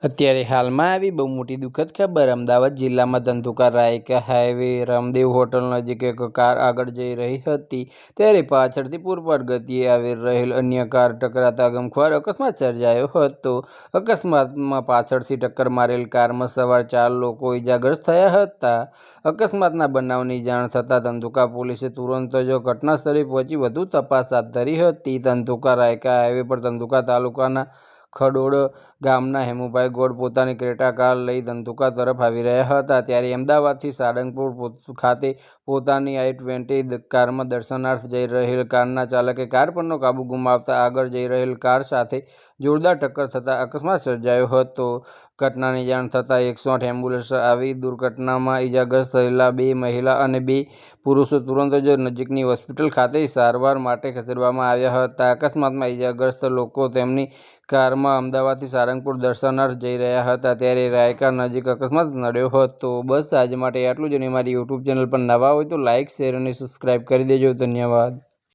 અત્યારે હાલમાં આવી બહુ મોટી દુઃખદ ખબર. અમદાવાદ જિલ્લામાં ધંધુકા રાયકા હાઈવે રામદેવ હોટલ નજીક એક કાર આગળ જઈ રહી હતી ત્યારે પાછળથી પૂરપાટ ગતિએ આવી રહેલ અન્ય કાર ટકરાતા ગમખ્વાર અકસ્માત સર્જાયો હતો. અકસ્માતમાં પાછળથી ટક્કર મારેલ કારમાં સવાર 4 લોકો ઇજાગ્રસ્ત થયા હતા. અકસ્માતના બનાવની જાણ થતાં ધંધુકા પોલીસે તુરંત જ ઘટનાસ્થળે પહોંચી વધુ તપાસ હાથ ધરી હતી. ધંધુકા રાયકા હાઈવે પર ધંધુકા તાલુકાના ખડોળ ગામના હેમુભાઈ ગોળ પોતાની ક્રેટા કાર લઈ ધંધુકા તરફ આવી રહ્યા હતા ત્યારે અમદાવાદથી સાળંગપુર ખાતે પોતાની i20 કારમાં દર્શનાર્થે જઈ રહેલ કારના ચાલકે કાર પરનો કાબુ ગુમાવતા આગળ જઈ રહેલ કાર સાથે જોરદાર ટક્કર થતાં અકસ્માત સર્જાયો હતો. ઘટનાની જાણ થતાં 108 એમ્બ્યુલન્સ આવી દુર્ઘટનામાં ઇજાગ્રસ્ત થયેલા 2 મહિલા અને 2 પુરુષો તુરંત જ નજીકની હોસ્પિટલ ખાતે સારવાર માટે ખસેડવામાં આવ્યા હતા. અકસ્માતમાં ઇજાગ્રસ્ત લોકો તેમની કારમાં અમદાવાદથી સાળંગપુર દર્શનાર્થે જઈ રહ્યા હતા ત્યારે રાયકા નજીક અકસ્માત નડ્યો હતો. બસ આજ માટે આટલું જ અને મારી યુટ્યુબ ચેનલ પર નવા હોય તો લાઇક, શેર અને સબસ્ક્રાઇબ કરી દેજો. ધન્યવાદ.